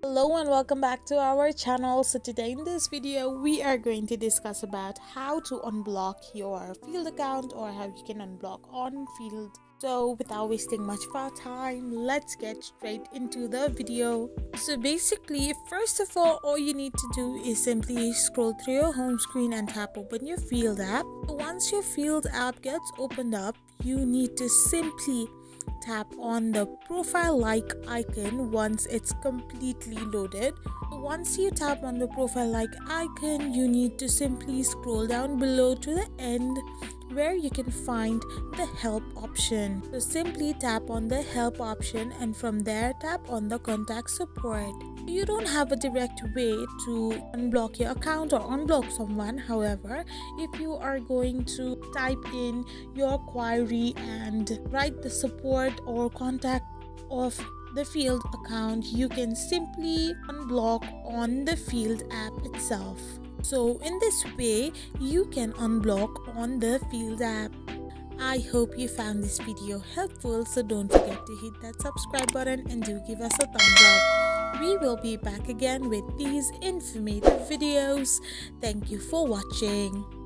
Hello and welcome back to our channel. So today in this video we are going to discuss about how to unblock your field account or how you can unblock on field. So without wasting much of our time, let's get straight into the video. So basically, first of all you need to do is simply scroll through your home screen and tap open your field app. Once your field app gets opened up, you need to simply tap on the profile like icon once it's completely loaded. Once you tap on the profile like icon, you need to simply scroll down below to the end where you can find the help option. So simply tap on the help option and from there tap on the contact support. You don't have a direct way to unblock your account or unblock someone. However, if you are going to type in your query and write the support or contact of the field account, you can simply unblock on the field app itself. So in this way, you can unblock on the field app. I hope you found this video helpful, so don't forget to hit that subscribe button and do give us a thumbs up. We will be back again with these informative videos. Thank you for watching.